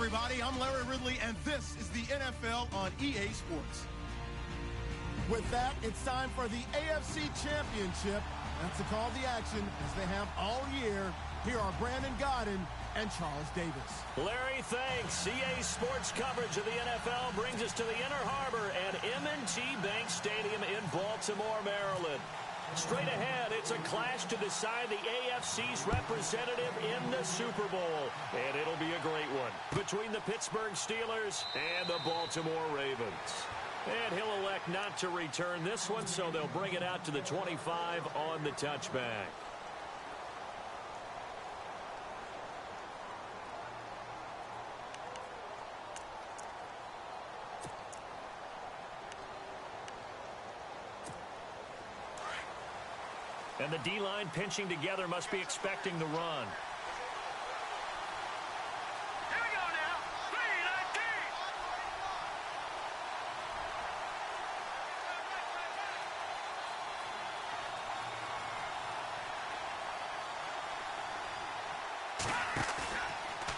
everybody. I'm Larry Ridley, and this is the NFL on EA Sports. With that, it's time for the AFC Championship. That's the call to action as they have all year. Here are Brandon Godden and Charles Davis. Larry, thanks. EA Sports coverage of the NFL brings us to the Inner Harbor at M&T Bank Stadium in Baltimore, Maryland. Straight ahead, it's a clash to decide the AFC's representative in the Super Bowl. And it'll be a great one between the Pittsburgh Steelers and the Baltimore Ravens. And he'll elect not to return this one, so they'll bring it out to the 25 on the touchback. And the D-line pinching together must be expecting the run. Here we go now.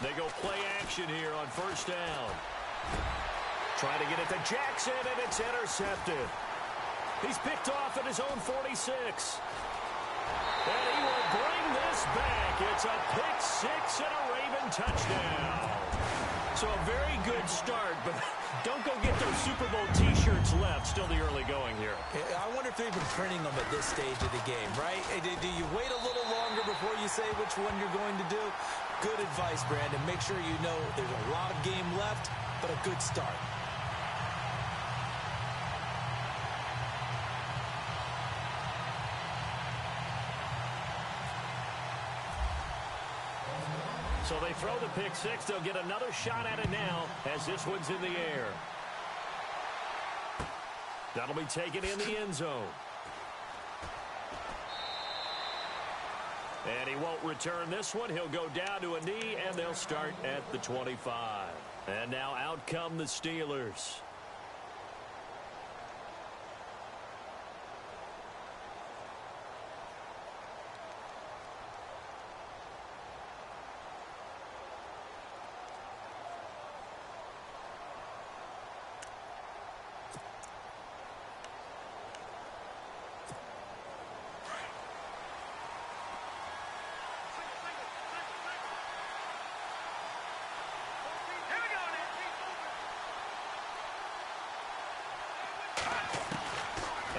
3-19. They go play action here on first down. Trying to get it to Jackson, and it's intercepted. He's picked off at his own 46. And he will bring this back. It's a pick six and a Raven touchdown. So a very good start, but don't go get those Super Bowl T-shirts left. Still the early going here. I wonder if they're even printing them at this stage of the game, right? Do you wait a little longer before you say which one you're going to do? Good advice, Brandon. Make sure you know there's a lot of game left, but a good start. So they throw the pick six. They'll get another shot at it now as this one's in the air. That'll be taken in the end zone. And he won't return this one. He'll go down to a knee, and they'll start at the 25. And now out come the Steelers.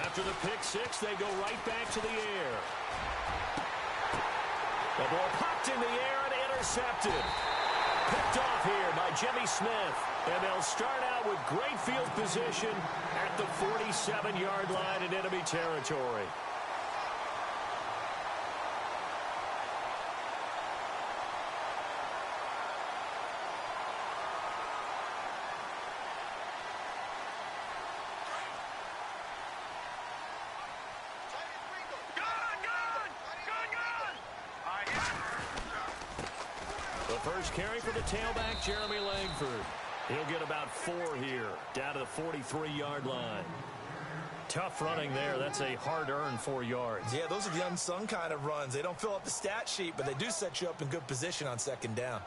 After the pick six, they go right back to the air. The ball popped in the air and intercepted. Picked off here by Jimmy Smith. And they'll start out with great field position at the 47-yard line in enemy territory. First carry for the tailback, Jeremy Langford. He'll get about 4 here, down to the 43-yard line. Tough running there. That's a hard-earned 4 yards. Yeah, those are the unsung kind of runs. They don't fill up the stat sheet, but they do set you up in good position on second down.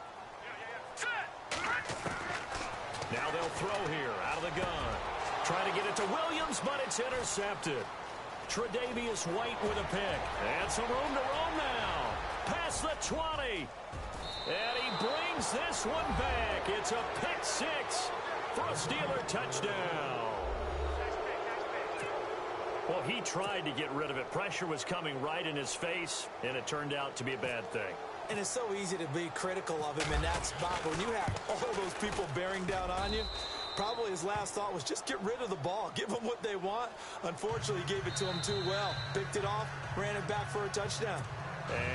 Now they'll throw here out of the gun. Trying to get it to Williams, but it's intercepted. Tre'Davious White with a pick. And some room to roam now. Past the 20. And he brings this one back. It's a pick six for a Steeler touchdown. Well, he tried to get rid of it. Pressure was coming right in his face, and it turned out to be a bad thing. And it's so easy to be critical of him in that spot. When you have all those people bearing down on you, probably his last thought was just get rid of the ball. Give them what they want. Unfortunately, he gave it to them too well. Picked it off, ran it back for a touchdown.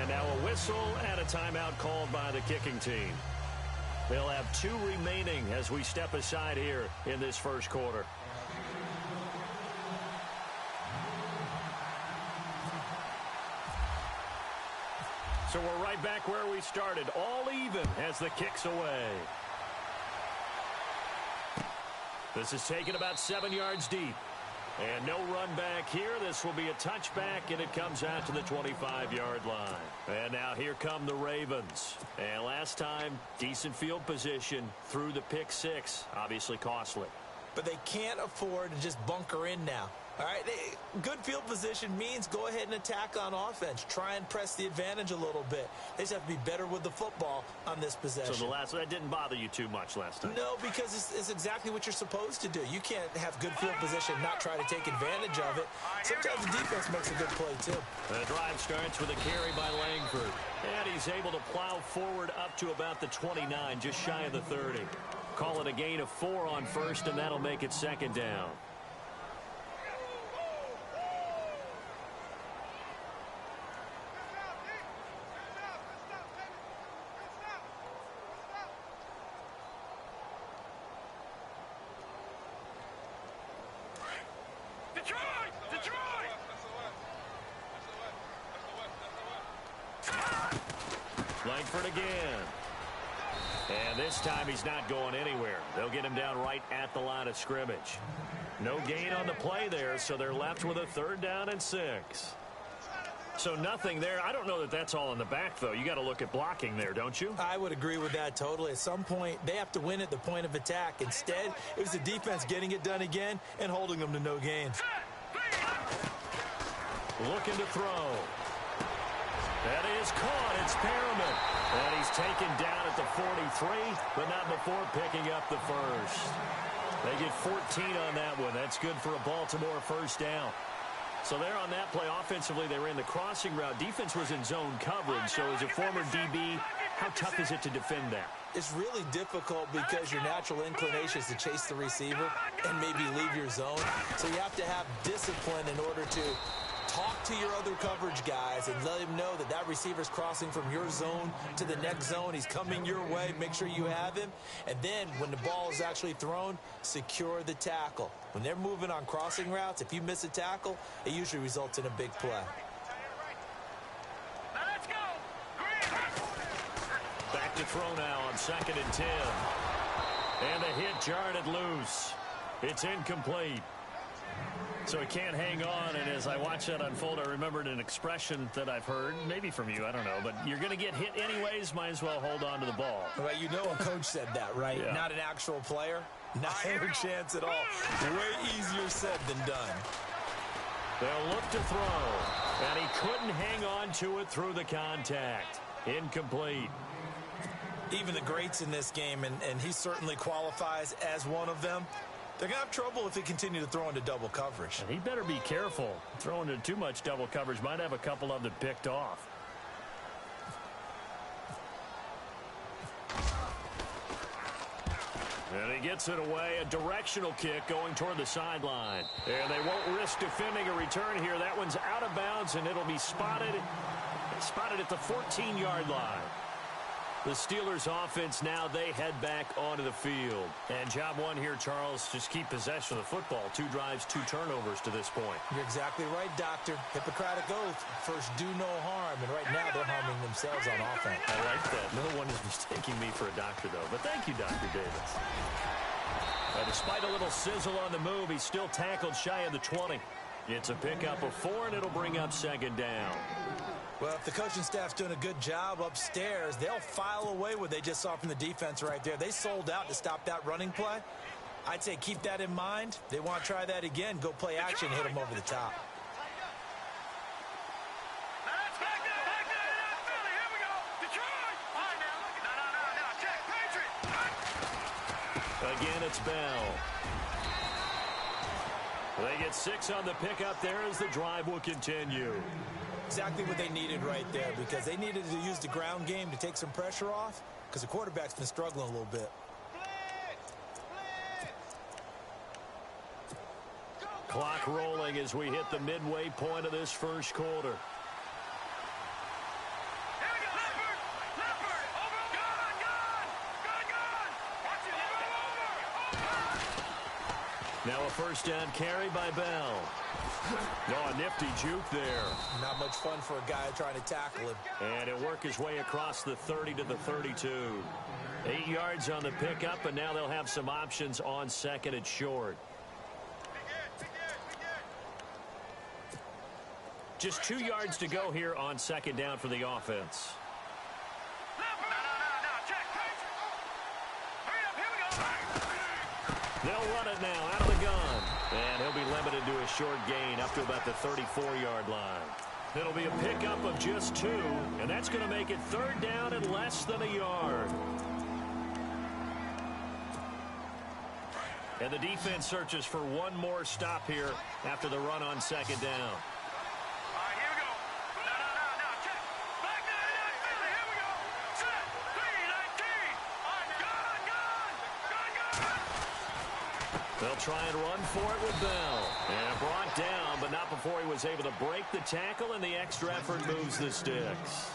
And now a whistle and a timeout called by the kicking team. They'll have 2 remaining as we step aside here in this first quarter. So we're right back where we started, all even as the kick's away. This is taken about 7 yards deep. And no run back here. This will be a touchback, and it comes out to the 25-yard line. And now here come the Ravens. And last time, decent field position through the pick six. Obviously costly. But they can't afford to just bunker in now. All right, good field position means go ahead and attack on offense. Try and press the advantage a little bit. They just have to be better with the football on this possession. So that didn't bother you too much last time? No, because it's exactly what you're supposed to do. You can't have good field position and not try to take advantage of it. Sometimes the defense makes a good play, too. The drive starts with a carry by Langford. And he's able to plow forward up to about the 29, just shy of the 30. Call it a gain of 4 on first, and that'll make it second down. Langford again. And this time he's not going anywhere. They'll get him down right at the line of scrimmage. No gain on the play there, so they're left with a 3rd down and 6. So nothing there. I don't know that that's all in the back, though. You got to look at blocking there, don't you? I would agree with that totally. At some point, they have to win at the point of attack. Instead, it was the defense getting it done again and holding them to no gain. Looking to throw. That is caught. It's Perriman. And he's taken down at the 43, but not before picking up the first. They get 14 on that one. That's good for a Baltimore 1st down. So there on that play, offensively, they ran the crossing route. Defense was in zone coverage. So as a former DB, how tough is it to defend that? It's really difficult because your natural inclination is to chase the receiver and maybe leave your zone. So you have to have discipline in order to talk to your other coverage guys and let him know that that receiver's crossing from your zone to the next zone. He's coming your way. Make sure you have him. And then when the ball is actually thrown, secure the tackle. When they're moving on crossing routes, if you miss a tackle, it usually results in a big play. Back to throw now on 2nd and 10. And the hit jarred it loose. It's incomplete. So he can't hang on, and as I watch that unfold, I remembered an expression that I've heard, maybe from you, I don't know, but you're going to get hit anyways, might as well hold on to the ball. Well, you know a coach said that, right? Yeah. Not an actual player. Not a chance at all. Way easier said than done. They'll look to throw, and he couldn't hang on to it through the contact. Incomplete. Even the greats in this game, and he certainly qualifies as one of them, they're going to have trouble if they continue to throw into double coverage. And he better be careful. Throwing into too much double coverage might have a couple of them picked off. And he gets it away. A directional kick going toward the sideline. And they won't risk defending a return here. That one's out of bounds, and it'll be spotted at the 14-yard line. The Steelers offense now, they head back onto the field. And job one here, Charles, just keep possession of the football. 2 drives, 2 turnovers to this point. You're exactly right, Doctor. Hippocratic oath. First, do no harm. And right now, they're harming themselves on offense. I like that. No one is mistaking me for a doctor, though. But thank you, Dr. Davis. Despite a little sizzle on the move, he's still tackled shy of the 20. It's a pickup of 4, and it'll bring up 2nd down. Well, if the coaching staff's doing a good job upstairs, they'll file away what they just saw from the defense right there. They sold out to stop that running play. I'd say keep that in mind. They want to try that again. Go play action, hit them over the top. Again, it's Bell. They get 6 on the pickup there as the drive will continue. Exactly what they needed right there, because they needed to use the ground game to take some pressure off, because the quarterback's been struggling a little bit. Clock rolling as we hit the midway point of this first quarter. Now a 1st down carry by Bell. Oh, a nifty juke there. Not much fun for a guy trying to tackle him. And he'll work his way across the 30 to the 32. 8 yards on the pickup, and now they'll have some options on 2nd and short. Just 2 yards to go here on second down for the offense. They'll run it now out of the gun. And he'll be limited to a short gain up to about the 34-yard line. It'll be a pickup of just 2, and that's going to make it third down and less than a yard. And the defense searches for one more stop here after the run on second down. They'll try and run for it with Bell. And brought down, but not before he was able to break the tackle, and the extra effort moves the sticks.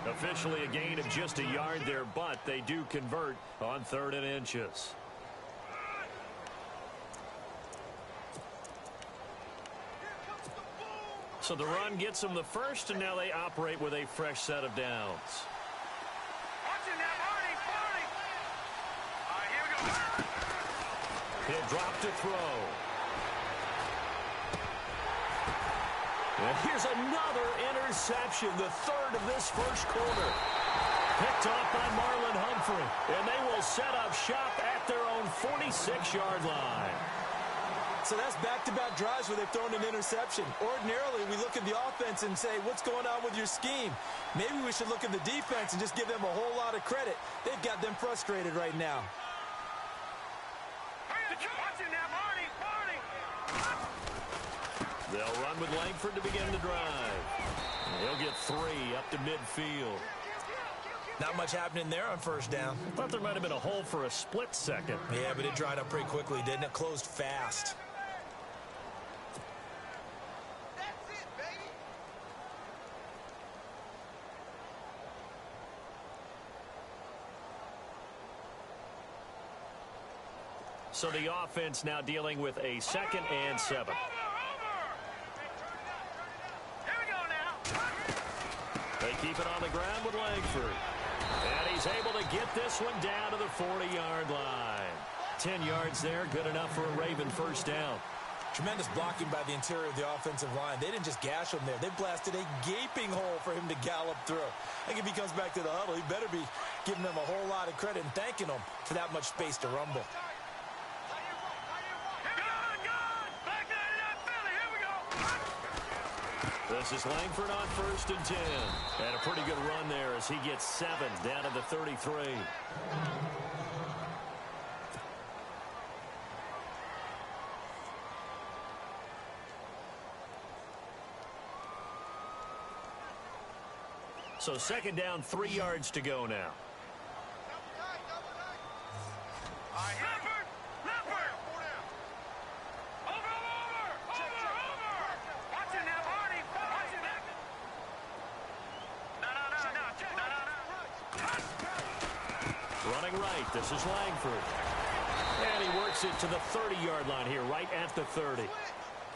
Officially a gain of just a yard there, but they do convert on 3rd and inches. So the run gets them the first, and now they operate with a fresh set of downs. He'll drop to throw. And here's another interception, the 3rd of this first quarter. Picked off by Marlon Humphrey. And they will set up shop at their own 46-yard line. So that's back-to-back drives where they've thrown an interception. Ordinarily, we look at the offense and say, what's going on with your scheme? Maybe we should look at the defense and just give them a whole lot of credit. They've got them frustrated right now. They'll run with Langford to begin the drive. He'll get 3 up to midfield. Not much happening there on first down. Thought there might have been a hole for a split second. Yeah, but it dried up pretty quickly, didn't it? Closed fast. That's it, baby. So the offense now dealing with a 2nd and 7. They keep it on the ground with Langford. And he's able to get this one down to the 40-yard line. 10 yards there, good enough for a Raven first down. Tremendous blocking by the interior of the offensive line. They didn't just gash him there. They blasted a gaping hole for him to gallop through. I think if he comes back to the huddle, he better be giving them a whole lot of credit and thanking them for that much space to rumble. This is Langford on 1st and 10. And a pretty good run there as he gets 7 down to the 33. So 2nd down, 3 yards to go now. Running right, this is Langford. And he works it to the 30-yard line here, right at the 30.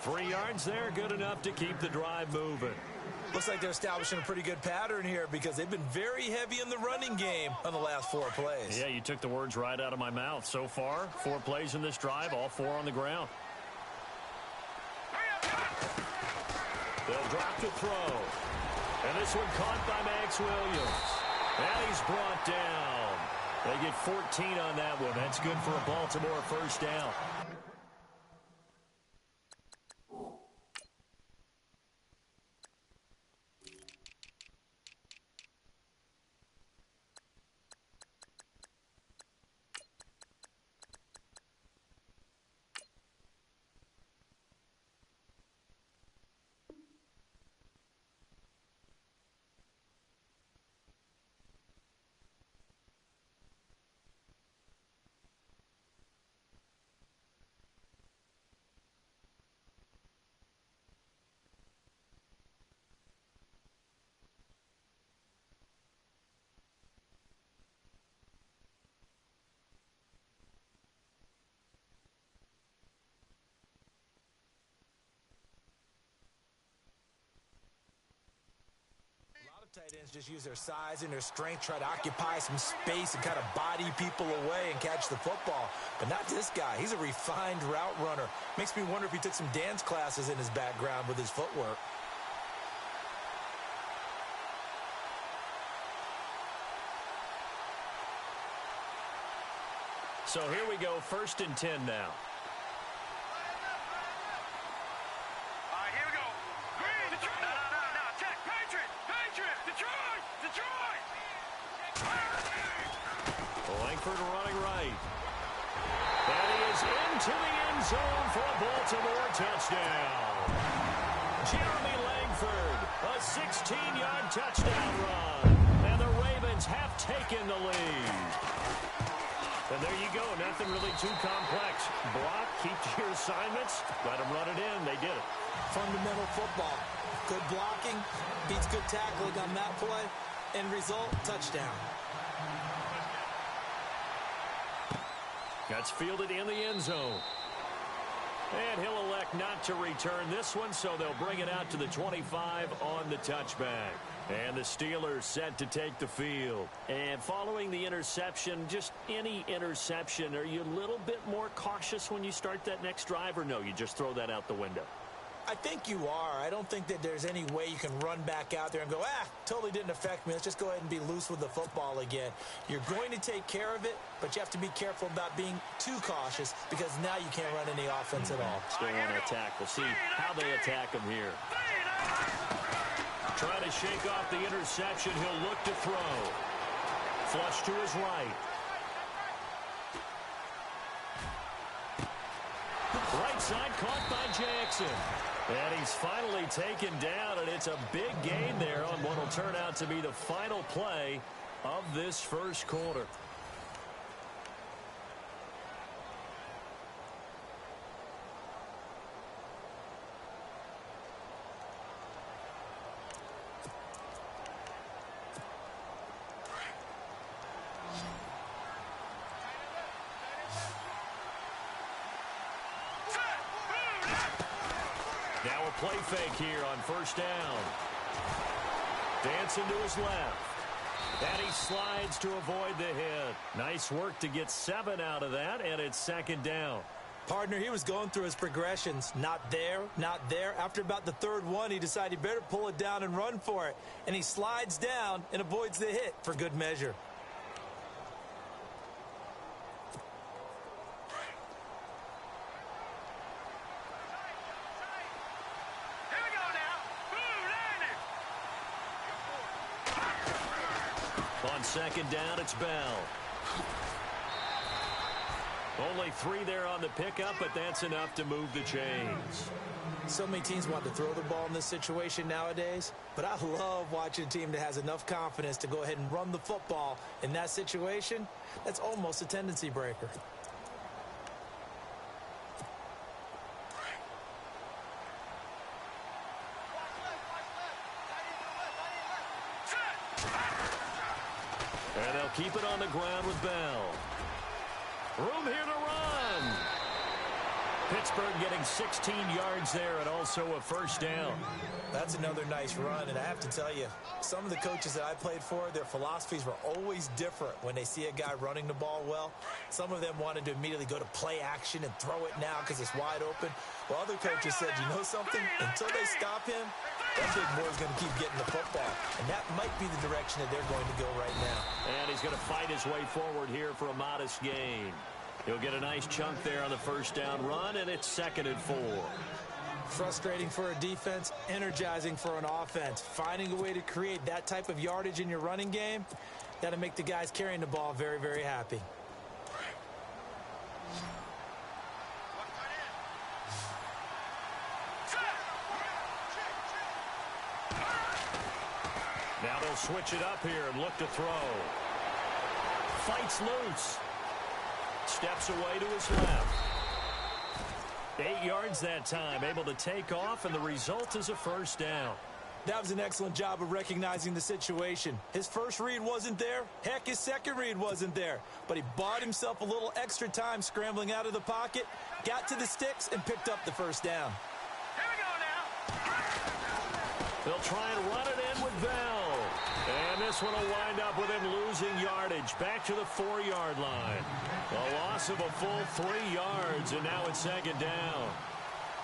3 yards there, good enough to keep the drive moving. Looks like they're establishing a pretty good pattern here because they've been very heavy in the running game on the last 4 plays. Yeah, you took the words right out of my mouth. So far, 4 plays in this drive, all 4 on the ground. They'll drop to throw. And this one caught by Max Williams. And he's brought down. They get 14 on that one. That's good for a Baltimore first down. Tight ends just use their size and their strength, try to occupy some space and kind of body people away and catch the football. But not this guy. He's a refined route runner. Makes me wonder if he took some dance classes in his background with his footwork. So here we go, 1st and 10 now. Here we go. Green, Detroit. No. Check. Patriot. Detroit. Langford running right. And he is into the end zone for a Baltimore touchdown. Jeremy Langford, a 16-yard touchdown run. And the Ravens have taken the lead. And there you go. Nothing really too complex. Block, keep to your assignments, let them run it in. They did it. Fundamental football. Good blocking, beats good tackling on that play. End result, touchdown. That's fielded in the end zone. And he'll elect not to return this one, so they'll bring it out to the 25 on the touchback. And the Steelers set to take the field. And following the interception, just any interception, are you a little bit more cautious when you start that next drive, or no, you just throw that out the window? I think you are. I don't think that there's any way you can run back out there and go, totally didn't affect me. Let's just go ahead and be loose with the football again. You're going to take care of it, but you have to be careful about being too cautious because now you can't run any offense at all. Still want to attack. We'll see how they attack him here. Trying to shake off the interception. He'll look to throw. Flush to his right. Right side caught by Jackson. And he's finally taken down, and it's a big gain there on what will turn out to be the final play of this first quarter. Now a play fake here on 1st down. Dancing to his left. And he slides to avoid the hit. Nice work to get 7 out of that, and it's 2nd down. Partner, he was going through his progressions. Not there, not there. After about the 3rd one, he decided he better pull it down and run for it. And he slides down and avoids the hit for good measure. On 2nd down, it's Bell. Only 3 there on the pickup, but that's enough to move the chains. So many teams want to throw the ball in this situation nowadays, but I love watching a team that has enough confidence to go ahead and run the football in that situation. That's almost a tendency breaker. And they'll keep it on the ground with Bell. Room here to run. Pittsburgh getting 16 yards there and also a 1st down. That's another nice run, and I have to tell you, some of the coaches that I played for, their philosophies were always different when they see a guy running the ball well. Some of them wanted to immediately go to play action and throw it now because it's wide open. While other coaches said, you know something? Until they stop him, that big boy's going to keep getting the football. And that might be the direction that they're going to go right now. And he's going to fight his way forward here for a modest gain. He'll get a nice chunk there on the 1st down run, and it's 2nd and 4. Frustrating for a defense, energizing for an offense. Finding a way to create that type of yardage in your running game, that'll make the guys carrying the ball very, very happy. Now they'll switch it up here and look to throw. Fights loose. Steps away to his left. 8 yards that time, able to take off, and the result is a 1st down. That was an excellent job of recognizing the situation. His first read wasn't there. Heck, his second read wasn't there. But he bought himself a little extra time scrambling out of the pocket, got to the sticks, and picked up the 1st down. Here we go now. They'll try and run it in with Bell. And this one will wind up with him losing yardage back to the 4-yard line. A loss of a full 3 yards, and now it's 2nd down.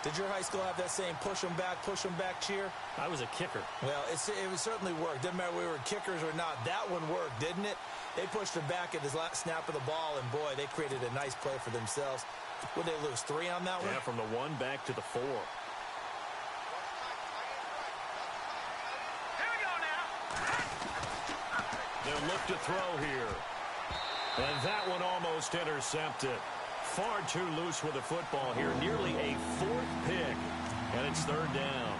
Did your high school have that same push them back cheer? I was a kicker. Well, it certainly worked. Didn't matter whether we were kickers or not. That one worked, didn't it? They pushed him back at his last snap of the ball, and, boy, they created a nice play for themselves. Would they lose 3 on that one? Yeah, from the 1 back to the 4. Here we go now. They'll look to throw here. And that one almost intercepted. Far too loose with the football here. Nearly a 4th pick. And it's 3rd down.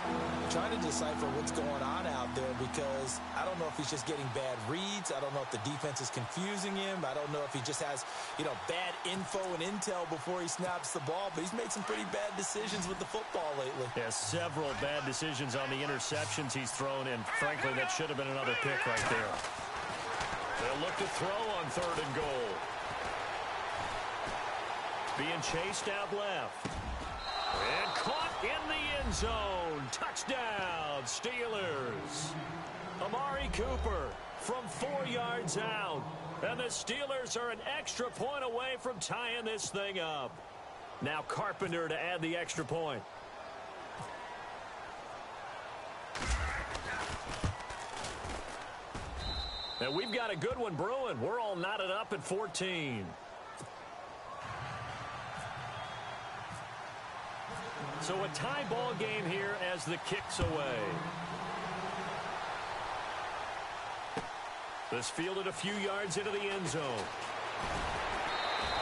I'm trying to decipher what's going on out there because I don't know if he's just getting bad reads. I don't know if the defense is confusing him. I don't know if he just has, bad info and intel before he snaps the ball. But he's made some pretty bad decisions with the football lately. Yeah, several bad decisions on the interceptions he's thrown. And frankly, that should have been another pick right there. They'll look to throw on 3rd and goal. Being chased out left. And caught in the end zone. Touchdown, Steelers. Amari Cooper from 4 yards out. And the Steelers are an extra point away from tying this thing up. Now Carpenter to add the extra point. And we've got a good one brewing. We're all knotted up at 14. So a tie ball game here as the kick's away. This fielded a few yards into the end zone.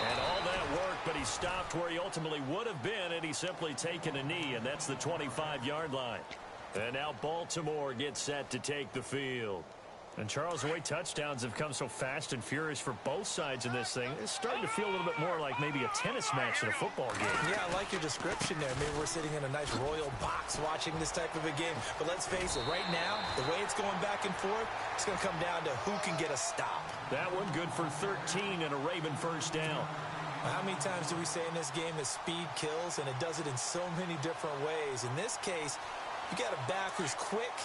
And all that work, but he stopped where he ultimately would have been had he simply taken a knee, and that's the 25-yard line. And now Baltimore gets set to take the field. And, Charles, the way touchdowns have come so fast and furious for both sides in this thing, it's starting to feel a little bit more like maybe a tennis match than a football game. Yeah, I like your description there. Maybe we're sitting in a nice royal box watching this type of a game. But let's face it, right now, the way it's going back and forth, it's going to come down to who can get a stop. That one good for 13 and a Raven first down. How many times do we say in this game that speed kills, and it does it in so many different ways? In this case, you got a back who's quick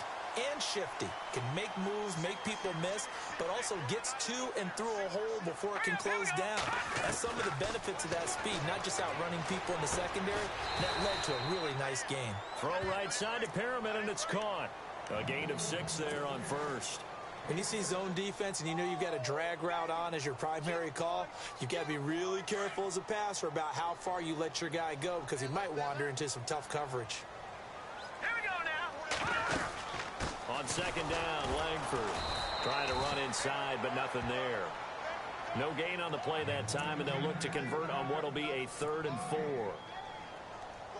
and shifty, can make moves, make people miss, but also gets to and through a hole before it can close down. That's some of the benefits of that speed, not just outrunning people in the secondary. That led to a really nice game. Throw right side to Pyramid, and it's caught. A gain of 6 there on first. When you see zone defense and you know you've got a drag route on as your primary call, you've got to be really careful as a passer about how far you let your guy go because he might wander into some tough coverage. Here we go now. On 2nd down, Langford trying to run inside, but nothing there. No gain on the play that time, and they'll look to convert on what will be a 3rd and 4.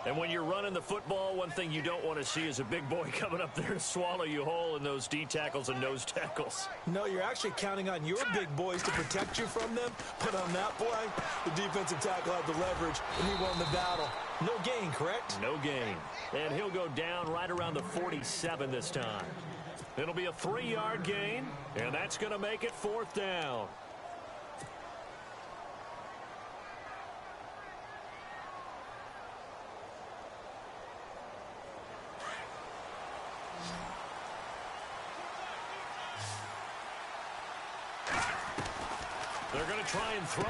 And when you're running the football, one thing you don't want to see is a big boy coming up there to swallow you whole in those D tackles and nose tackles. No, you're actually counting on your big boys to protect you from them. But on that play, the defensive tackle had the leverage, and he won the battle. No gain, correct? No gain. And he'll go down right around the 47 this time. It'll be a 3-yard gain, and that's going to make it 4th down. They're going to try and throw.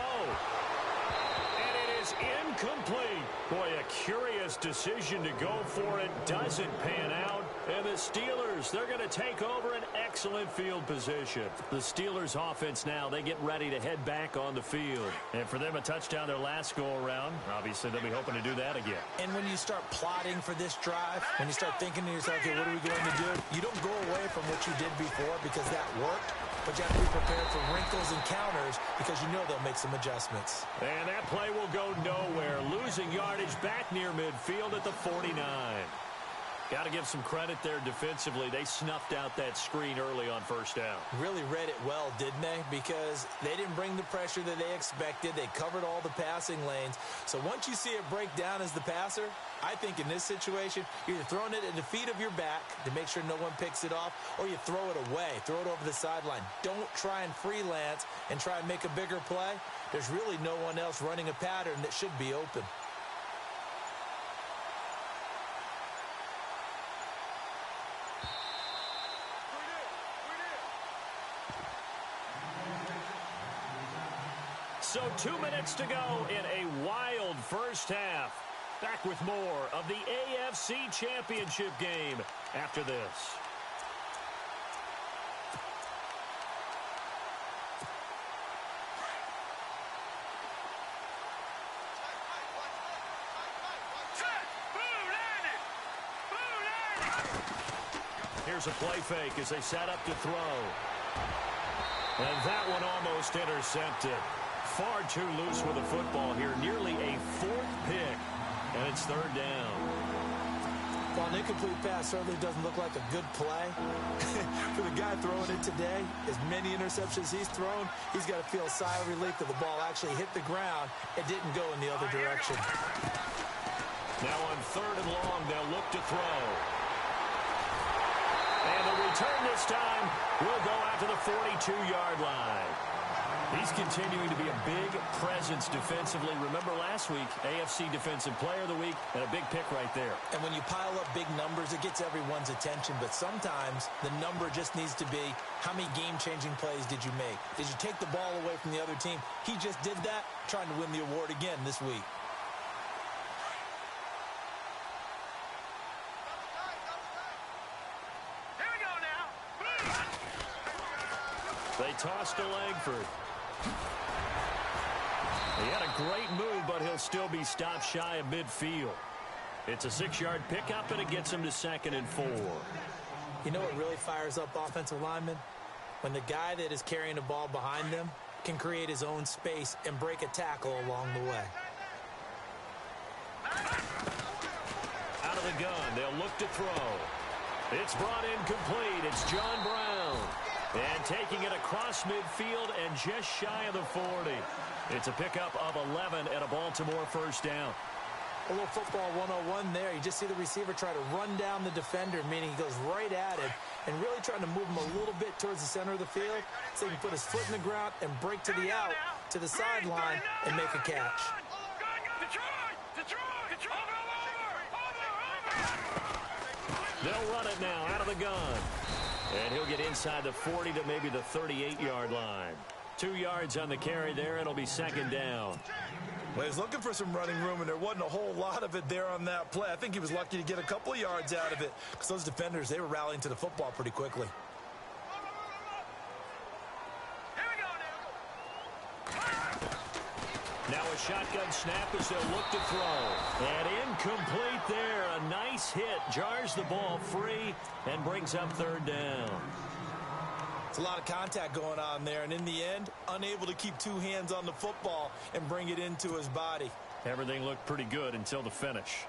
And it is incomplete. Boy, a curious decision to go for it. Doesn't pan out. And the Steelers, they're going to take over an excellent field position. The Steelers offense now, they get ready to head back on the field. And for them, a touchdown their last go-around. Obviously, they'll be hoping to do that again. And when you start plotting for this drive, when you start thinking to yourself, okay, what are we going to do? You don't go away from what you did before because that worked. But you have to be prepared for wrinkles and counters because you know they'll make some adjustments. And that play will go nowhere. Losing yardage back near midfield at the 49. Got to give some credit there defensively. They snuffed out that screen early on first down. Really read it well, didn't they? Because they didn't bring the pressure that they expected. They covered all the passing lanes. So once you see it break down as the passer, I think in this situation, you're either throwing it at the feet of your back to make sure no one picks it off, or you throw it away, throw it over the sideline. Don't try and freelance and try and make a bigger play. There's really no one else running a pattern that should be open. So 2 minutes to go in a wild first half. Back with more of the AFC Championship game after this. Here's a play fake as they set up to throw. And that one almost intercepted. Far too loose with the football here. Nearly a fourth pick. And it's third down. Well, an incomplete pass certainly doesn't look like a good play. For the guy throwing it today, as many interceptions he's thrown, he's got to feel a sigh of relief that the ball actually hit the ground and didn't go in the other direction. Now on third and long, they'll look to throw. And the return this time will go out to the 42-yard line. He's continuing to be a big presence defensively. Remember last week, AFC Defensive Player of the Week, and a big pick right there. And when you pile up big numbers, it gets everyone's attention. But sometimes the number just needs to be, how many game-changing plays did you make? Did you take the ball away from the other team? He just did that, trying to win the award again this week. They toss to Langford. He had a great move, but he'll still be stopped shy of midfield. It's a 6-yard pickup, and it gets him to 2nd and 4. You know what really fires up offensive linemen? When the guy that is carrying the ball behind them can create his own space and break a tackle along the way. Out of the gun, they'll look to throw. It's brought in complete. It's John Brown. And taking it across midfield and just shy of the 40. It's a pickup of 11 and a Baltimore first down. A little football 101 there. You just see the receiver try to run down the defender, meaning he goes right at him and really trying to move him a little bit towards the center of the field so he can put his foot in the ground and break to the out, to the sideline, and make a catch. They'll run it now out of the gun. And he'll get inside the 40 to maybe the 38-yard line. 2 yards on the carry there. It'll be 2nd down. Well, he was looking for some running room, and there wasn't a whole lot of it there on that play. I think he was lucky to get a couple of yards out of it because those defenders, they were rallying to the football pretty quickly. Now a shotgun snap as they'll look to throw. And incomplete there. A nice hit. Jars the ball free and brings up 3rd down. It's a lot of contact going on there. And in the end, unable to keep 2 hands on the football and bring it into his body. Everything looked pretty good until the finish.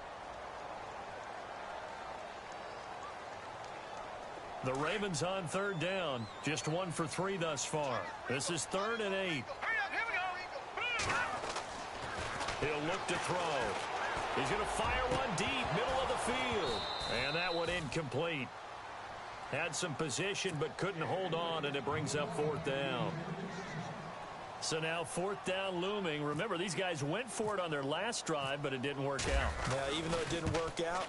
The Ravens on 3rd down. Just 1 for 3 thus far. This is 3rd and 8. He'll look to throw. He's going to fire one deep, middle of the field. And that one incomplete. Had some position but couldn't hold on, and it brings up 4th down. So now 4th down looming. Remember, these guys went for it on their last drive, but it didn't work out. Yeah, even though it didn't work out,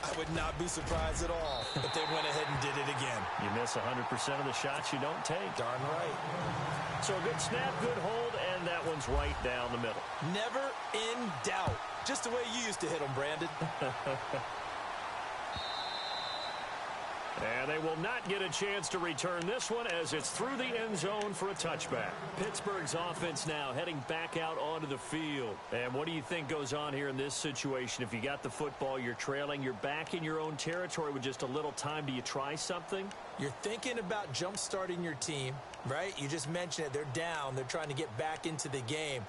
I would not be surprised at all if they went ahead and did it again. You miss 100% of the shots you don't take. Darn right. So a good snap, good hold, and that one's right down the middle. Never in doubt. Just the way you used to hit them, Brandon. And they will not get a chance to return this one as it's through the end zone for a touchback. Pittsburgh's offense now heading back out onto the field. And what do you think goes on here in this situation? If you got the football, you're trailing, you're back in your own territory with just a little time. Do you try something? You're thinking about jump-starting your team, right? You just mentioned it. They're down. They're trying to get back into the game.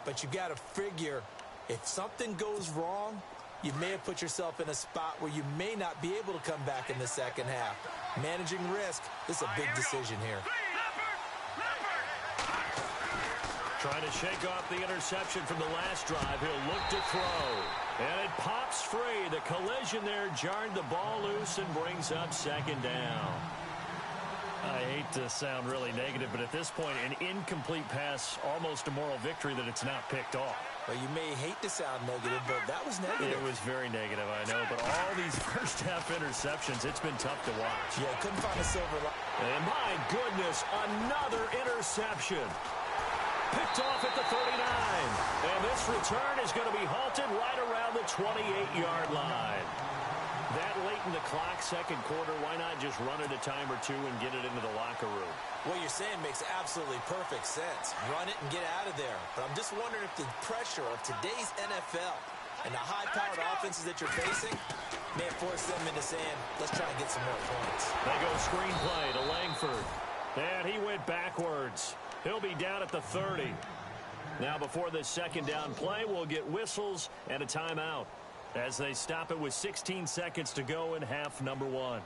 But you got to figure if something goes wrong, you may have put yourself in a spot where you may not be able to come back in the second half. Managing risk, this is a big decision here. Trying to shake off the interception from the last drive. He'll look to throw. And it pops free. The collision there jarred the ball loose and brings up 2nd down. I hate to sound really negative, but at this point, an incomplete pass, almost a moral victory that it's not picked off. Well, you may hate to sound negative, but that was negative. It was very negative, I know. But all these first-half interceptions, it's been tough to watch. Yeah, couldn't find a silver line. And my goodness, another interception. Picked off at the 39. And this return is going to be halted right around the 28-yard line. That late in the clock, second quarter, why not just run it a time or two and get it into the locker room? What you're saying makes absolutely perfect sense. Run it and get out of there. But I'm just wondering if the pressure of today's NFL and the high-powered offenses that you're facing may force them into saying, let's try and get some more points. They go screenplay to Langford. And he went backwards. He'll be down at the 30. Now before this second down play, we'll get whistles and a timeout as they stop it with 16 seconds to go in half number 1.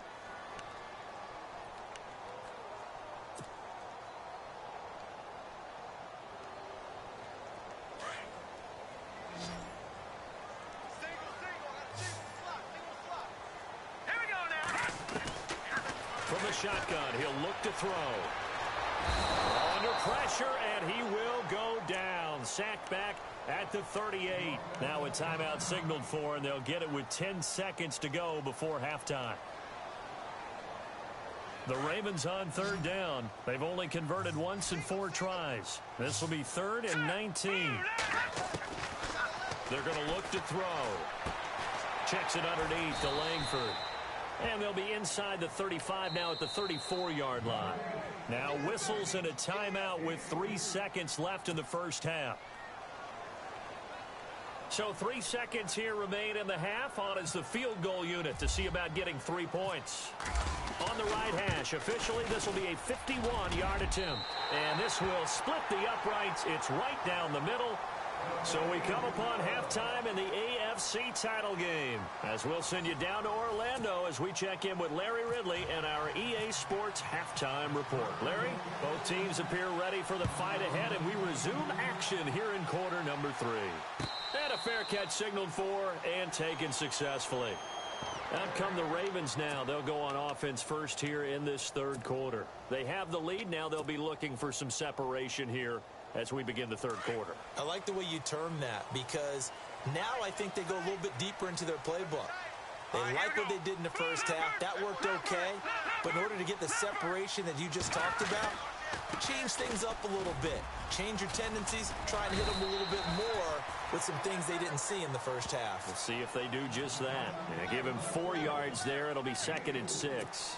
From the shotgun, he'll look to throw. Under pressure, and he will go down. Sacked back at the 38. Now a timeout signaled for, and they'll get it with 10 seconds to go before halftime. The Ravens on third down. They've only converted once in 4 tries. This will be 3rd and 19. They're going to look to throw. Checks it underneath to Langford. And they'll be inside the 35 now at the 34-yard line. Now whistles and a timeout with 3 seconds left in the first half. So 3 seconds here remain in the half. On is the field goal unit to see about getting 3 points. On the right hash, officially this will be a 51-yard attempt. And this will split the uprights. It's right down the middle. So we come upon halftime in the AFC title game, as we'll send you down to Orlando as we check in with Larry Ridley and our EA Sports halftime report. Larry, both teams appear ready for the fight ahead, and we resume action here in quarter number 3. And a fair catch signaled for and taken successfully. Out come the Ravens now. They'll go on offense first here in this third quarter. They have the lead. Now they'll be looking for some separation here as we begin the third quarter. I like the way you term that, because now I think they go a little bit deeper into their playbook. They like what they did in the first half. That worked okay. But in order to get the separation that you just talked about, change things up a little bit. Change your tendencies. Try and hit them a little bit more with some things they didn't see in the first half. We'll see if they do just that. Give him 4 yards there. It'll be 2nd and 6.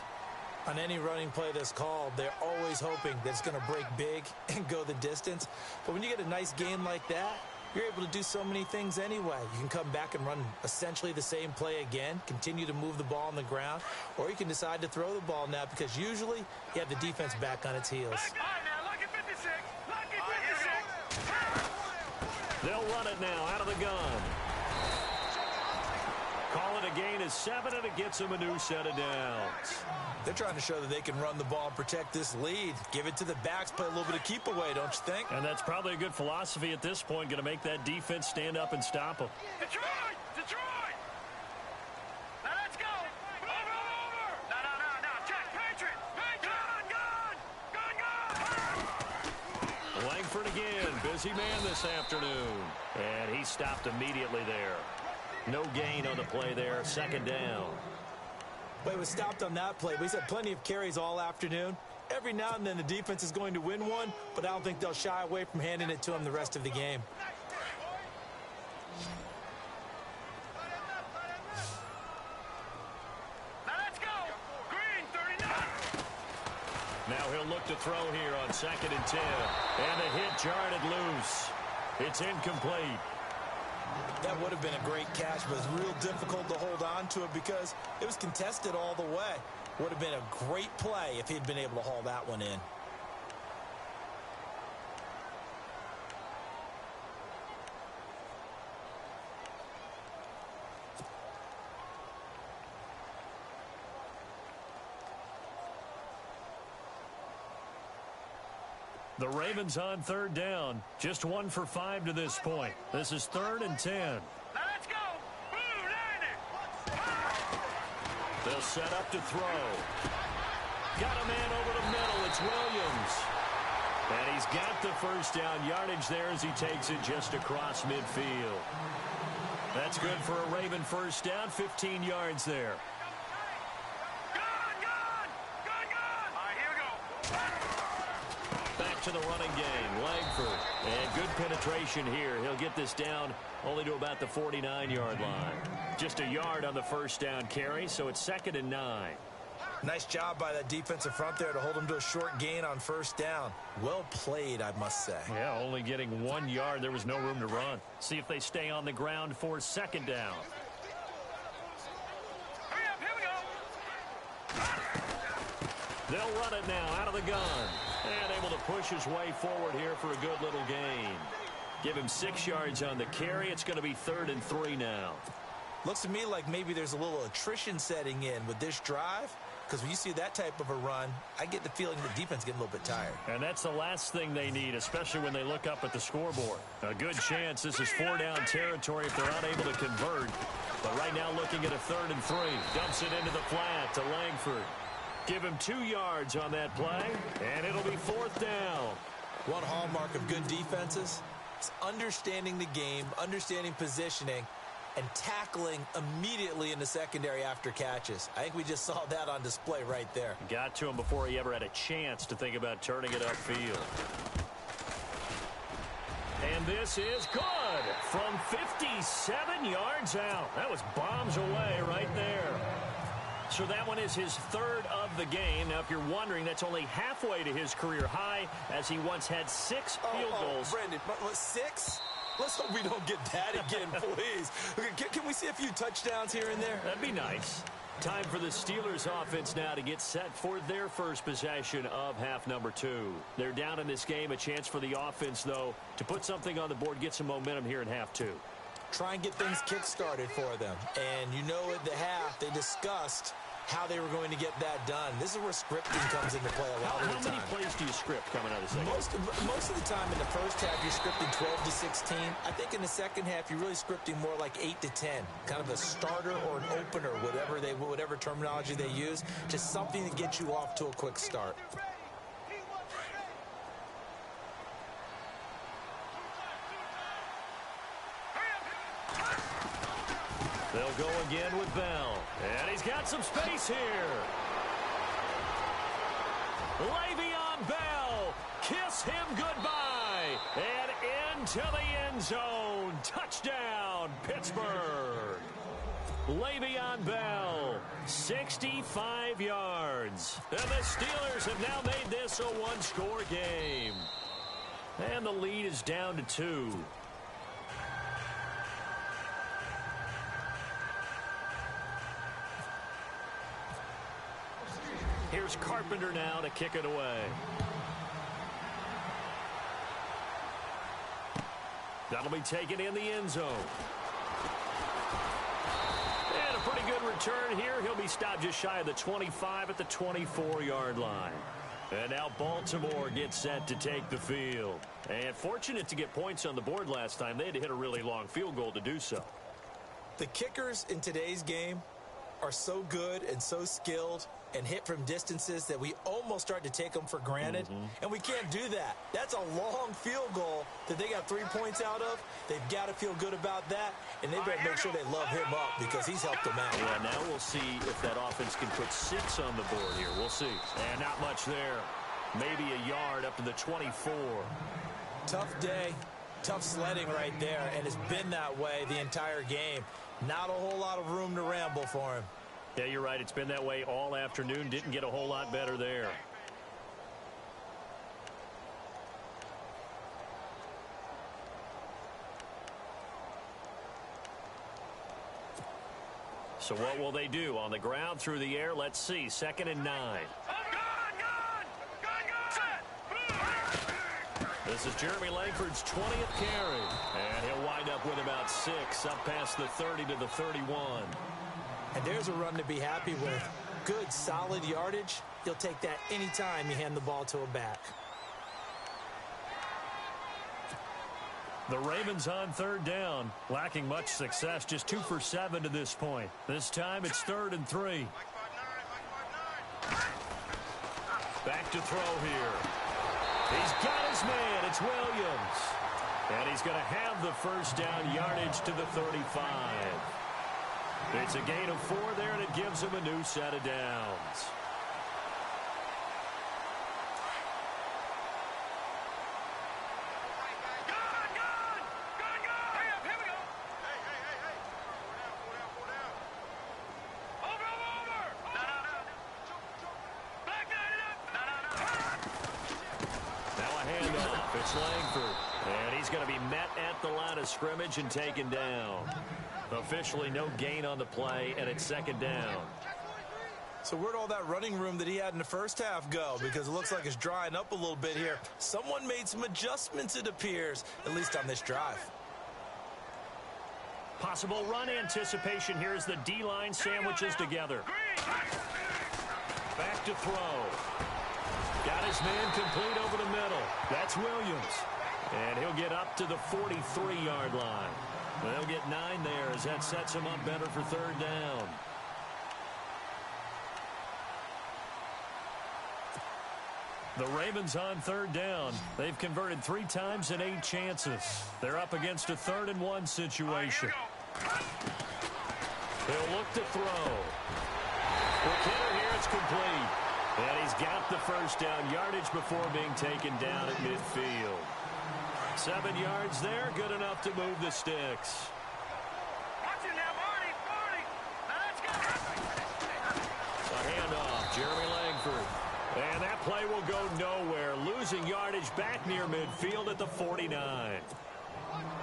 On any running play that's called, they're always hoping that it's going to break big and go the distance. But when you get a nice gain like that, you're able to do so many things anyway. You can come back and run essentially the same play again, continue to move the ball on the ground, or you can decide to throw the ball now because usually you have the defense back on its heels. They'll run it now out of the gun. Call it a gain of 7, and it gets them a new set of downs. They're trying to show that they can run the ball and protect this lead. Give it to the backs, play a little bit of keep away, don't you think? And that's probably a good philosophy at this point, going to make that defense stand up and stop them. Detroit! Detroit! Now let's go! Over! No. Check! Patriot! Gun! Langford again. Busy man this afternoon. And he stopped immediately there. No gain on the play there. 2nd down. Well, he was stopped on that play, but he's had plenty of carries all afternoon. Every now and then the defense is going to win one, but I don't think they'll shy away from handing it to him the rest of the game. Now let's go! Green, 39! Now he'll look to throw here on 2nd and 10. And the hit jarred it loose. It's incomplete. That would have been a great catch, but it was real difficult to hold on to it because it was contested all the way. Would have been a great play if he'd been able to haul that one in. The Ravens on third down. Just 1 for 5 to this point. This is 3rd and 10. Now let's go! Blue Niner! They'll set up to throw. Got a man over the middle. It's Williams. And he's got the first down yardage there as he takes it just across midfield. That's good for a Raven first down. 15 yards there. Gun! All right, here we go. Back to the running game. Langford. And good penetration here. He'll get this down only to about the 49-yard line. Just a yard on the first down carry, so it's 2nd and 9. Nice job by that defensive front there to hold him to a short gain on first down. Well played, I must say. Yeah, only getting 1 yard. There was no room to run. See if they stay on the ground for 2nd down. Hurry up, here we go. They'll run it now out of the gun. And able to push his way forward here for a good little gain. Give him 6 yards on the carry. It's going to be 3rd and 3 now. Looks to me like maybe there's a little attrition setting in with this drive. Because when you see that type of a run, I get the feeling the defense getting a little bit tired. And that's the last thing they need, especially when they look up at the scoreboard. A good chance this is 4-down territory if they're unable to convert. But right now looking at a 3rd and 3. Dumps it into the flat to Langford. Give him 2 yards on that play, and it'll be 4th down. One hallmark of good defenses is understanding the game, understanding positioning, and tackling immediately in the secondary after catches. I think we just saw that on display right there. Got to him before he ever had a chance to think about turning it upfield. And this is good from 57 yards out. That was bombs away right there. So that one is his 3rd of the game. Now, if you're wondering, that's only halfway to his career high, as he once had 6 field goals. Brandon, but 6? Let's hope we don't get that again, please. Can we see a few touchdowns here and there? That'd be nice. Time for the Steelers offense now to get set for their first possession of half number 2. They're down in this game. A chance for the offense, though, to put something on the board, get some momentum here in half 2. Try and get things kick-started for them. And you know at the half, they discussed how they were going to get that done. This is where scripting comes into play a lot of the time. How many plays do you script coming out of the second? Most of the time in the first half, you're scripting 12 to 16. I think in the second half, you're really scripting more like 8 to 10. Kind of a starter or an opener, whatever terminology they use. Just something to get you off to a quick start. They'll go again with Bell. And he's got some space here. Le'Veon Bell. Kiss him goodbye. And into the end zone. Touchdown, Pittsburgh. Le'Veon Bell, 65 yards. And the Steelers have now made this a one-score game. And the lead is down to 2. Here's Carpenter now to kick it away. That'll be taken in the end zone. And a pretty good return here. He'll be stopped just shy of the 25 at the 24-yard line. And now Baltimore gets set to take the field. And fortunate to get points on the board last time. They had to hit a really long field goal to do so. The kickers in today's game are so good and so skilled and hit from distances that we almost start to take them for granted. And we can't do that. That's a long field goal that they got 3 points out of. They've got to feel good about that, and they better make sure they love him up because he's helped them out. Yeah, now we'll see if that offense can put 6 on the board here. We'll see. And not much there. Maybe a yard up to the 24. Tough day, tough sledding right there, and it's been that way the entire game. Not a whole lot of room to ramble for him. Yeah, you're right. It's been that way all afternoon. Didn't get a whole lot better there. So what will they do? On the ground, through the air, let's see. 2nd and 9. This is Jeremy Langford's 20th carry. And he'll wind up with about 6, up past the 30 to the 31. And there's a run to be happy with. Good, solid yardage. You'll take that anytime you hand the ball to a back. The Ravens on 3rd down. Lacking much success, just 2 for 7 to this point. This time it's 3rd and 3. Back to throw here. He's got his man. It's Williams. And he's going to have the first down, yardage to the 35. It's a gain of 4 there, and it gives him a new set of downs. Langford. And he's going to be met at the line of scrimmage and taken down. Officially no gain on the play, and it's second down. So where'd all that running room that he had in the first half go? Because it looks like it's drying up a little bit here. Someone made some adjustments, it appears, at least on this drive. Possible run anticipation here as the D-line sandwiches together. Back to throw. Got his man complete over the middle. That's Williams. And he'll get up to the 43-yard line. They'll get 9 there as that sets him up better for third down. The Ravens on third down. They've converted 3 times in 8 chances. They're up against a 3rd-and-1 situation. He'll look to throw. The kicker here, it's complete. And he's got the first down yardage before being taken down at midfield. 7 yards there, good enough to move the sticks. Watch it now, Marty. Now let's go. A handoff, Jeremy Langford. And that play will go nowhere, losing yardage back near midfield at the 49.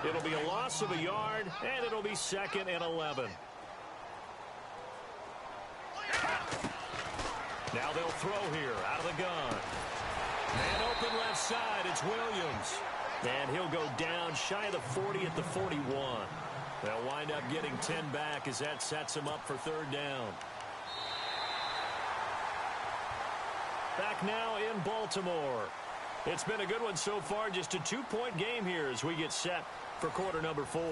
It'll be a loss of a yard, and it'll be 2nd and 11. Now they'll throw here out of the gun. Man open left side, it's Williams. And he'll go down shy of the 40 at the 41. They'll wind up getting 10 back as that sets him up for third down. Back now in Baltimore. It's been a good one so far. Just a 2-point game here as we get set for quarter number 4.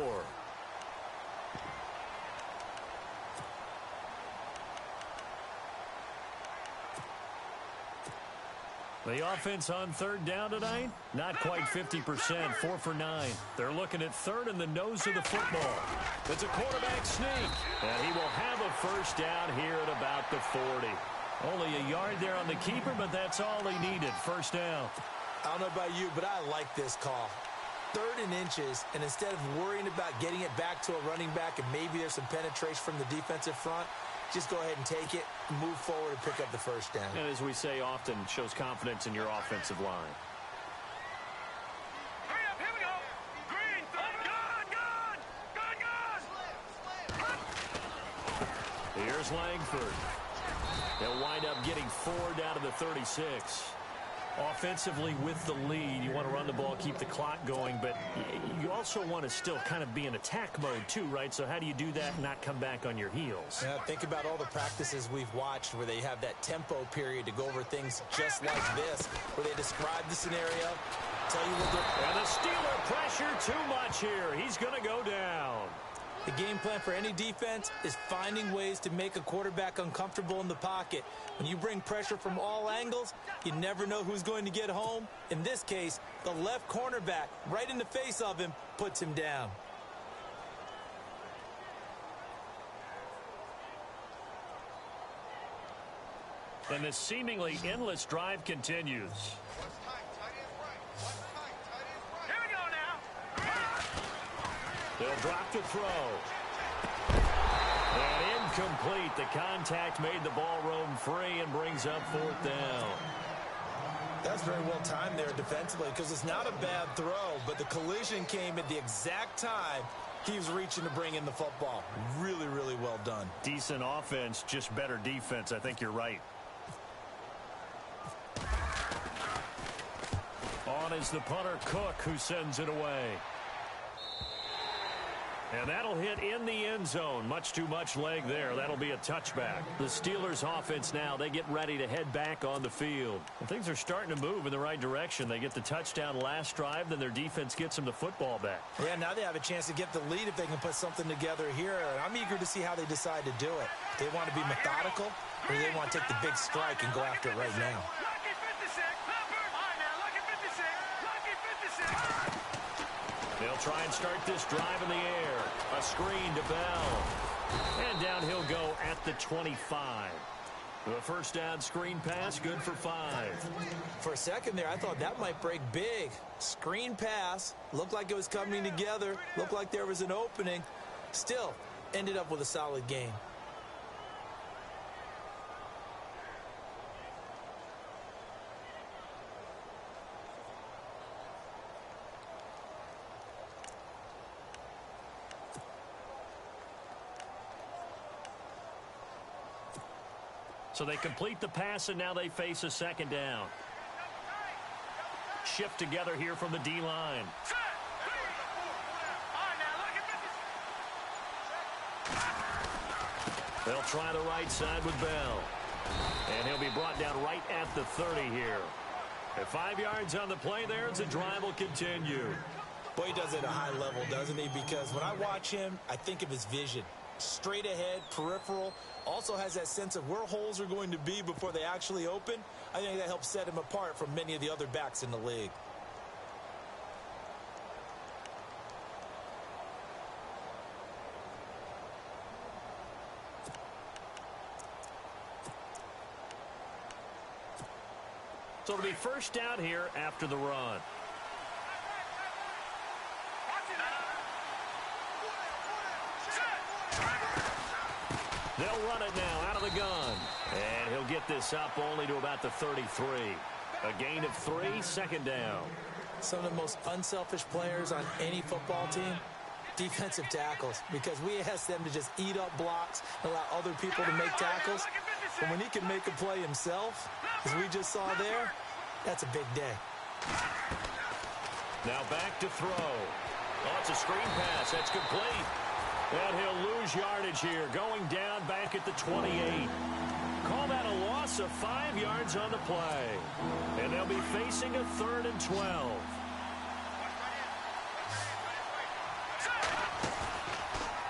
The offense on third down tonight, not quite 50%, 4 for 9. They're looking at third in the nose of the football. It's a quarterback sneak, and he will have a first down here at about the 40. Only a yard there on the keeper, but that's all he needed. First down. I don't know about you, but I like this call. 3rd and inches, and instead of worrying about getting it back to a running back and maybe there's some penetration from the defensive front, just go ahead and take it, move forward, and pick up the first down. And as we say often, shows confidence in your offensive line. Hurry up, here we go. Green, good. Here's Langford. They'll wind up getting 4 down to the 36. Offensively with the lead, you want to run the ball, keep the clock going, but you also want to still kind of be in attack mode too, right? So how do you do that and not come back on your heels? Yeah, think about all the practices we've watched where they have that tempo period to go over things just like this, where they describe the scenario, tell you what they're... And the Steeler pressure too much here. He's going to go down. The game plan for any defense is finding ways to make a quarterback uncomfortable in the pocket. When you bring pressure from all angles, you never know who's going to get home. In this case, the left cornerback, right in the face of him, puts him down. And the seemingly endless drive continues. They'll drop to throw. And incomplete. The contact made the ball roam free and brings up 4th down. That's very well timed there defensively because it's not a bad throw, but the collision came at the exact time he was reaching to bring in the football. Really, really well done. Decent offense, just better defense. I think you're right. On is the punter, Cook, who sends it away. And that'll hit in the end zone. Much too much leg there. That'll be a touchback. The Steelers offense now, they get ready to head back on the field. And things are starting to move in the right direction. They get the touchdown last drive, then their defense gets them the football back. Yeah, now they have a chance to get the lead if they can put something together here. And I'm eager to see how they decide to do it. They want to be methodical, or they want to take the big strike and go after it right now. Lucky 56. All right, now, lucky 56. Lucky 56. They'll try and start this drive in the air. A screen to Bell. And down he'll go at the 25. The first down screen pass, good for 5. For a second there, I thought that might break big. Screen pass. Looked like it was coming together. Looked like there was an opening. Still, ended up with a solid game. So they complete the pass, and now they face a second down. Shift together here from the D-line. They'll try the right side with Bell. And he'll be brought down right at the 30 here. At 5 yards on the play there, the drive will continue. Boy, he does it at a high level, doesn't he? Because when I watch him, I think of his vision. Straight ahead, peripheral, also has that sense of where holes are going to be before they actually open. I think that helps set him apart from many of the other backs in the league. So it'll be first down here after the run. They'll run it now out of the gun. And he'll get this up only to about the 33. A gain of 3, second down. Some of the most unselfish players on any football team, defensive tackles, because we ask them to just eat up blocks, allow other people to make tackles. But when he can make a play himself, as we just saw there, that's a big day. Now back to throw. Oh, it's a screen pass. That's complete. And he'll lose yardage here, going down back at the 28. Call that a loss of 5 yards on the play. And they'll be facing a 3rd and 12.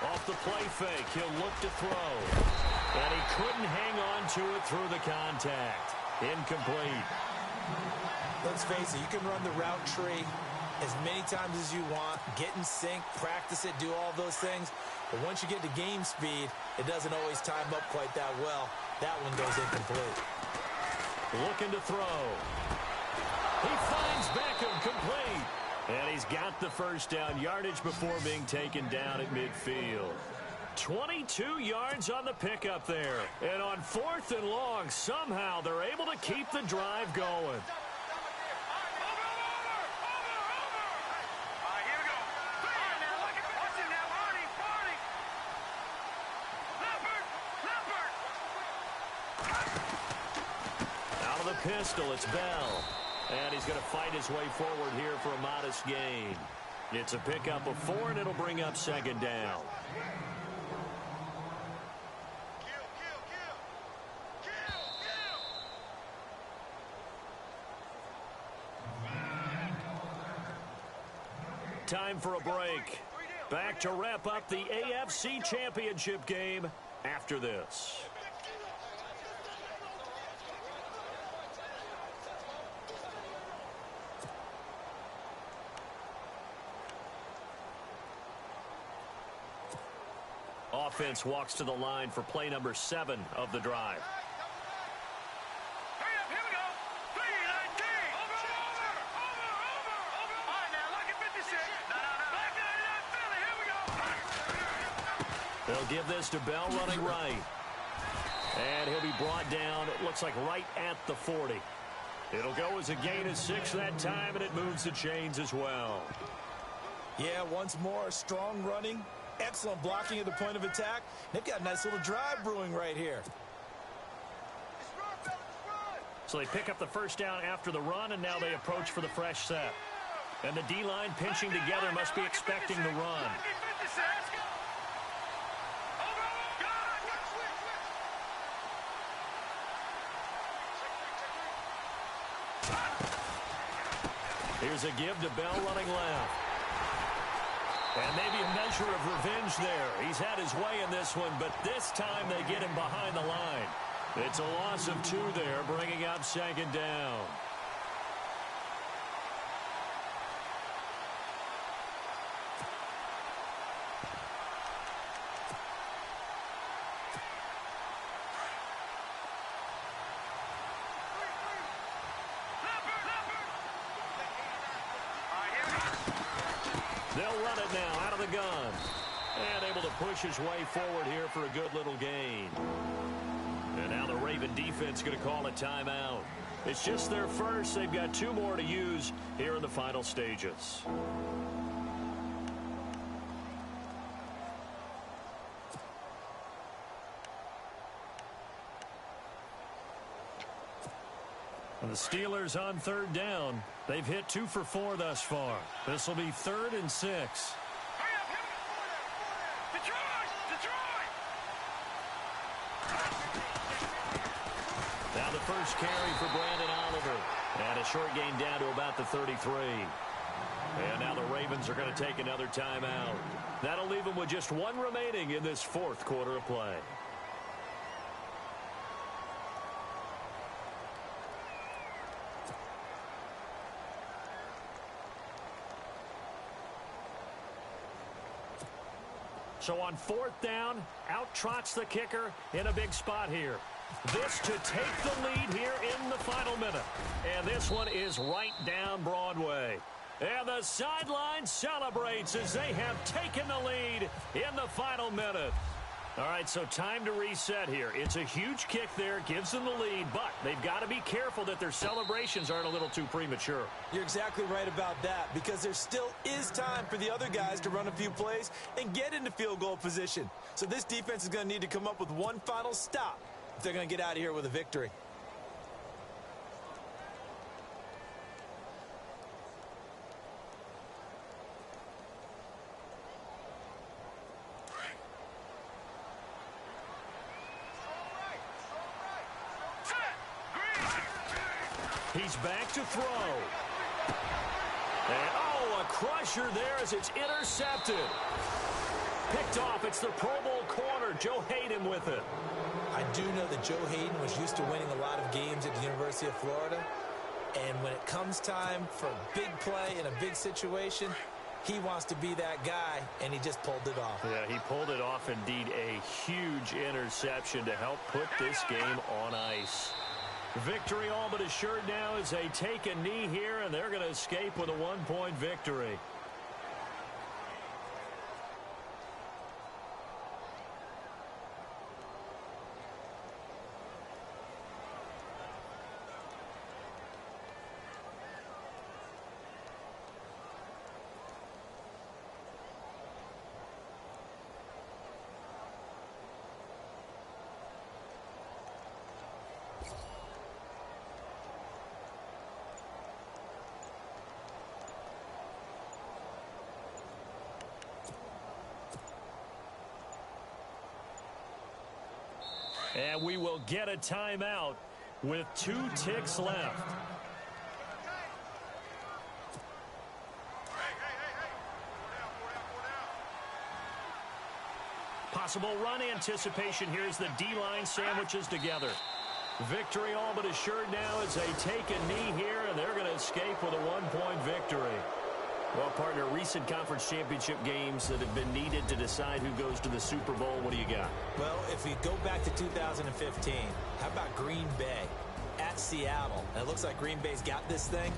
Off the play fake, he'll look to throw. And he couldn't hang on to it through the contact. Incomplete. Let's face it, you can run the route tree as many times as you want, get in sync, practice it, do all those things. But once you get to game speed, it doesn't always time up quite that well. That one goes incomplete. Looking to throw. He finds Beckham complete. And he's got the first down, yardage before being taken down at midfield. 22 yards on the pickup there. And on 4th and long, somehow they're able to keep the drive going. Out of the pistol, it's Bell. And he's going to fight his way forward here for a modest gain. It's a pickup of 4, and it'll bring up second down. Time for a break. Back to wrap up the AFC Championship game after this. Offense walks to the line for play number 7 of the drive. They'll give this to Bell running right. And he'll be brought down, it looks like right at the 40. It'll go as a gain of 6 that time, and it moves the chains as well. Yeah, once more, strong running, excellent blocking at the point of attack. They've got a nice little drive brewing right here. So they pick up the first down after the run, and now they approach for the fresh set. And the D-line pinching together must be expecting the run. Here's a give to Bell running left. And maybe a measure of revenge there. He's had his way in this one, but this time they get him behind the line. It's a loss of 2 there, bringing up second down. They'll run it now out of the gun. And able to push his way forward here for a good little gain. And now the Raven defense going to call a timeout. It's just their first. They've got 2 more to use here in the final stages. And the Steelers on third down. They've hit 2 for 4 thus far. This will be 3rd and 6. Now the first carry for Brandon Oliver. And a short gain down to about the 33. And now the Ravens are going to take another timeout. That'll leave them with just 1 remaining in this 4th quarter of play. So on 4th down, out trots the kicker in a big spot here. This to take the lead here in the final minute. And this one is right down Broadway. And the sideline celebrates as they have taken the lead in the final minute. All right, so time to reset here. It's a huge kick there, gives them the lead, but they've got to be careful that their celebrations aren't a little too premature. You're exactly right about that, because there still is time for the other guys to run a few plays and get into field goal position. So this defense is going to need to come up with one final stop if they're going to get out of here with a victory. He's back to throw. And, oh, a crusher there as it's intercepted. Picked off. It's the Pro Bowl corner, Joe Hayden, with it. I do know that Joe Hayden was used to winning a lot of games at the University of Florida. And when it comes time for a big play in a big situation, he wants to be that guy, and he just pulled it off. Yeah, he pulled it off, indeed. A huge interception to help put this game on ice. Victory all but assured now as they take a knee here, and they're going to escape with a 1-point victory. And we will get a timeout with 2 ticks left. Possible run anticipation here as the D-line sandwiches together. Victory all but assured now as they take a knee here, and they're going to escape with a 1-point victory. Well, partner, recent conference championship games that have been needed to decide who goes to the Super Bowl. What do you got? Well, if we go back to 2015, how about Green Bay at Seattle? And it looks like Green Bay's got this thing.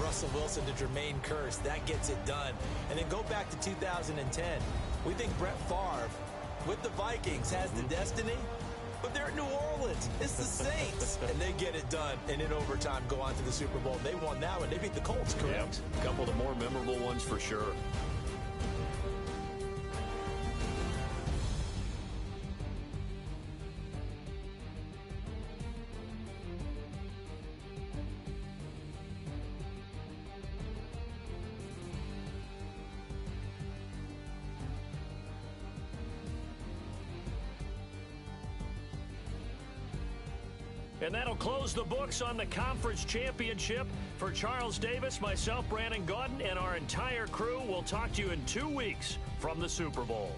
Russell Wilson to Jermaine Kearse, that gets it done. And then go back to 2010. We think Brett Favre with the Vikings has the destiny, but they're in New Orleans. It's the Saints. And they get it done. And in overtime, go on to the Super Bowl. They won that one. They beat the Colts, correct? Yep. A couple of the more memorable ones for sure. And that'll close the books on the conference championship. For Charles Davis, myself, Brandon Gaudin, and our entire crew, we'll talk to you in 2 weeks from the Super Bowl.